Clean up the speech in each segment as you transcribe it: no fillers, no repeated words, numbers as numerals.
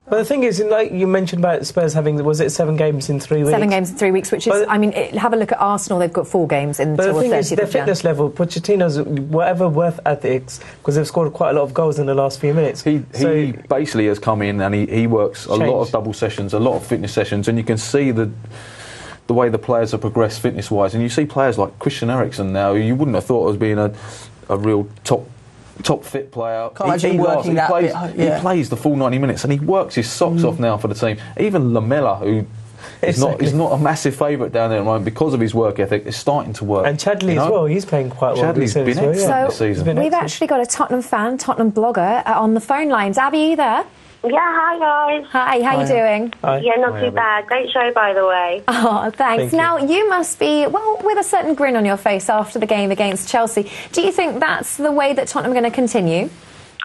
But the thing is, like you mentioned about Spurs having, was it 7 games in 3 weeks? 7 games in 3 weeks, which is, have a look at Arsenal, they've got 4 games until the 30th of Jan. But the thing is, their fitness level, Pochettino's whatever worth ethics, because they've scored quite a lot of goals in the last few minutes. He basically has come in and he works a lot of double sessions, a lot of fitness sessions, and you can see the way the players have progressed fitness-wise. And you see players like Christian Eriksen now, who you wouldn't have thought as being a real top fit player. He plays the full 90 minutes and he works his socks off now for the team. Even Lamela, who is not a massive favourite down there at the moment because of his work ethic, is starting to work. And Chadley as well, he's playing quite well. Chadley's been excellent this season. We've actually got a Tottenham fan, Tottenham blogger on the phone lines. Abby, are you there? Yeah, hi guys. Hi, how you doing? Hi. Yeah, not too bad. Great show, by the way. Oh, thanks. Now, you must be, with a certain grin on your face after the game against Chelsea. Do you think that's the way that Tottenham are going to continue?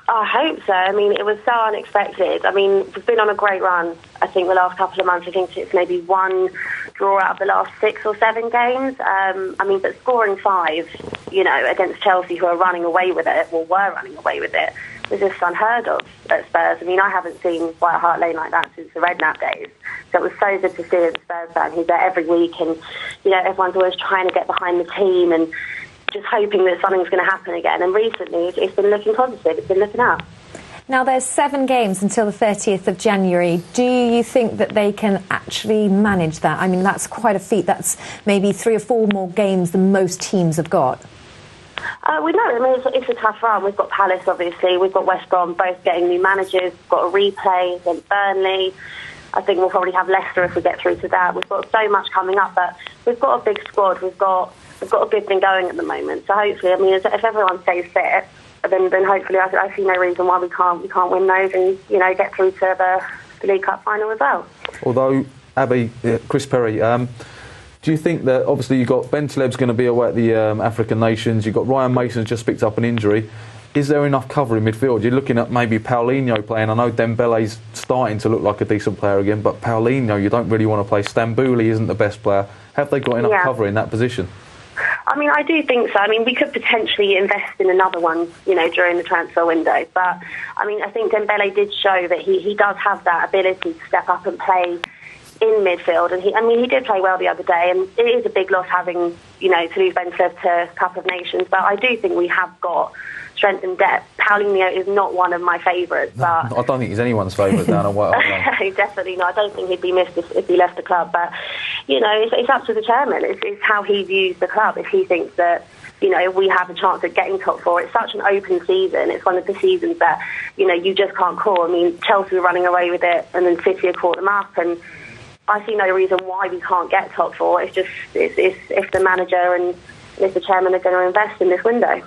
I hope so. I mean, it was so unexpected. I mean, we've been on a great run, I think, the last couple of months. I think it's maybe 1 draw out of the last 6 or 7 games. But scoring 5, against Chelsea, who are running away with it, were running away with it, was just unheard of at Spurs. I mean, I haven't seen White Hart Lane like that since the Redknapp days. So it was so good to see as a Spurs fan who's there every week, and, everyone's always trying to get behind the team and just hoping that something's going to happen again. And recently, it's been looking positive. It's been looking up. Now, there's 7 games until the 30th of January. Do you think that they can actually manage that? I mean, that's quite a feat. That's maybe 3 or 4 more games than most teams have got. We know. I mean, it's a tough run. We've got Palace, obviously. We've got West Brom, both getting new managers. We've got a replay against Burnley. I think we'll probably have Leicester if we get through to that. We've got so much coming up, but we've got a big squad. We've got a good thing going at the moment. So hopefully, I mean, if everyone stays fit, then hopefully I see no reason why we can't win those and get through to the League Cup final as well. Although, Abbi, Chris Perry, do you think that obviously you've got Ben Taleb's going to be away at the African Nations, you've got Ryan Mason's just picked up an injury, is there enough cover in midfield? You're looking at maybe Paulinho playing. I know Dembele's starting to look like a decent player again, but Paulinho, you don't really want to play. Stambouli isn't the best player. Have they got enough cover in that position? I mean, I do think so. I mean, we could potentially invest in another one, during the transfer window. But, I mean, I think Dembele did show that he does have that ability to step up and play in midfield. And he did play well the other day. And it is a big loss having, to lose Ben Taleb to Cup of Nations. But I do think we have got strength and depth. Paulinho is not one of my favourites. But I don't think he's anyone's favourite down at White Hart Lane. Definitely not. I don't think he'd be missed if he left the club. But, it's up to the chairman. It's how he views the club. If he thinks that, we have a chance at getting top 4. It's such an open season. It's one of the seasons that, you just can't call. I mean, Chelsea are running away with it, and then City have caught them up. And I see no reason why we can't get top 4. It's just if the manager and if the chairman are going to invest in this window.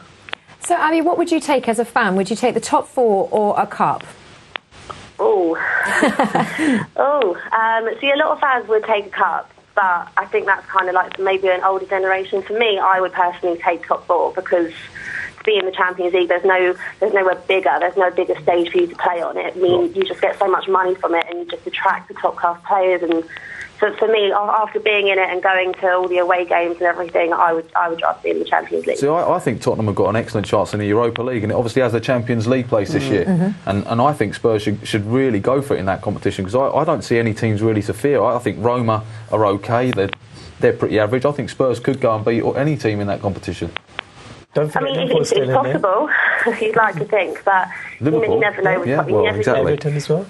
So, Abby, what would you take as a fan? Would you take the top 4 or a cup? See, a lot of fans would take a cup, but I think that's kind of like maybe an older generation. For me, I would personally take top 4 because to be in the Champions League, there's nowhere bigger. There's no bigger stage for you to play on it. I mean, you just get so much money from it, and you just attract the top class players. And so for me, after being in it and going to all the away games and everything, I would rather be in the Champions League. So I think Tottenham have got an excellent chance in the Europa League, and it obviously has a Champions League place this year. And I think Spurs should really go for it in that competition, because I don't see any teams really to fear. I think Roma are okay. They're pretty average. I think Spurs could go and beat any team in that competition. Don't I mean, it's possible. You'd like to think, but you never know. Exactly. Everton as well.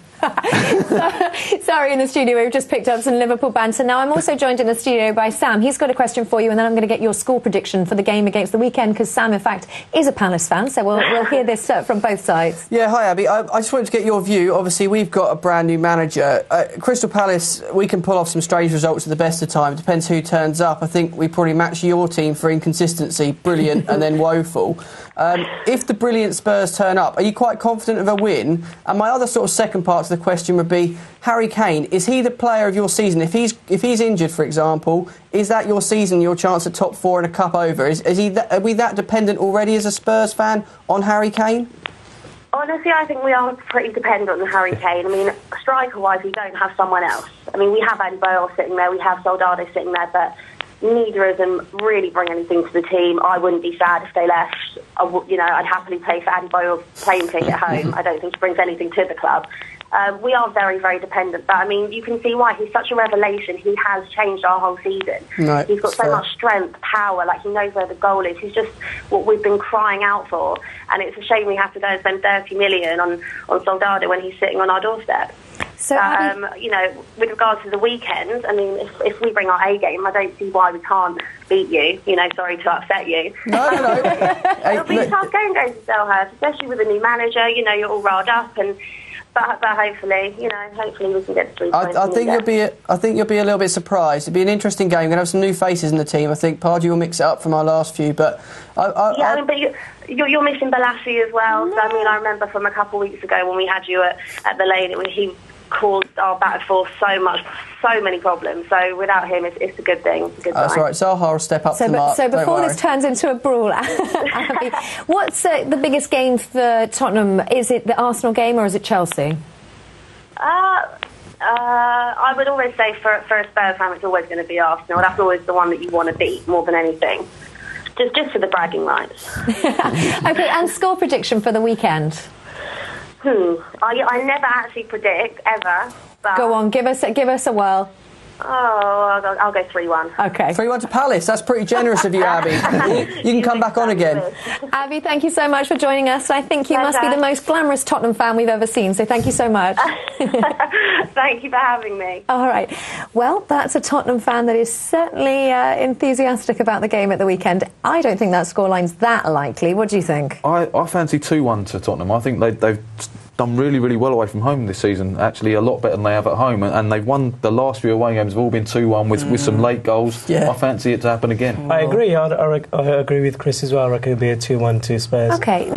Sorry, in the studio we've just picked up some Liverpool banter. Now I'm also joined in the studio by Sam. He's got a question for you, and then I'm going to get your score prediction for the game against the weekend, because Sam, in fact, is a Palace fan, so we'll hear this from both sides. Yeah, hi Abby. I just wanted to get your view. Obviously, we've got a brand new manager. Crystal Palace, we can pull off some strange results at the best of time. It depends who turns up. I think we probably match your team for inconsistency, brilliant and then woeful. If the brilliant Spurs turn up, are you quite confident of a win? And my other sort of second part to the question would be, Harry Kane, is he the player of your season? If he's injured, for example, is that your season, your chance at top 4 and a cup over? Are we that dependent already as a Spurs fan on Harry Kane? Honestly, I think we are pretty dependent on Harry Kane. I mean, striker-wise, we don't have someone else. I mean, we have Adebayor sitting there, we have Soldado sitting there, but neither of them really bring anything to the team. I wouldn't be sad if they left. I'd happily pay for Adebayor's plane ticket home. I don't think he brings anything to the club. We are very, very dependent. But, I mean, you can see why. He's such a revelation. He has changed our whole season. No, he's got so much strength, power, like he knows where the goal is. He's just what we've been crying out for. And it's a shame we have to go and spend 30 million on Soldado when he's sitting on our doorstep. So, you know, with regards to the weekend, I mean, if we bring our A game, I don't see why we can't beat you. You know, sorry to upset you. No. It'll be a tough game going to Selhurst, especially with a new manager. You know, you're all riled up, but hopefully, you know, hopefully we can get 3 points. I think you'll be a little bit surprised. It'll be an interesting game. We're going to have some new faces in the team. I think Pardew will mix it up from our last few, but I mean, but you're missing Balassi as well. No. So, I mean, I remember from a couple of weeks ago when we had you at the lane, he caused our back four so many problems. So without him, it's a good thing. It's a good that's sign. right. Zaha will step up to the mark. So before Don't this turns into a brawl, Abby, what's the biggest game for Tottenham? Is it the Arsenal game or is it Chelsea? I would always say for a Spurs fan, it's always going to be Arsenal. That's always the one that you want to beat more than anything. Just for the bragging rights. Okay, and score prediction for the weekend? I never actually predict, ever. But Go on, give us a whirl. I'll go 3-1. Okay. 3-1 to Palace. That's pretty generous of you, Abby. You can come back on again. Abby, thank you so much for joining us. I think you must be the most glamorous Tottenham fan we've ever seen, so thank you so much. Thank you for having me. All right. Well, that's a Tottenham fan that is certainly enthusiastic about the game at the weekend. I don't think that scoreline's that likely. What do you think? I fancy 2-1 to Tottenham. I think they've done really, really well away from home this season. Actually, a lot better than they have at home. And they've won the last few away games. Have all been 2-1 with some late goals. Yeah. I fancy it to happen again. I agree. I agree with Chris as well. I reckon it'll be a 2-1 to Spurs. Okay.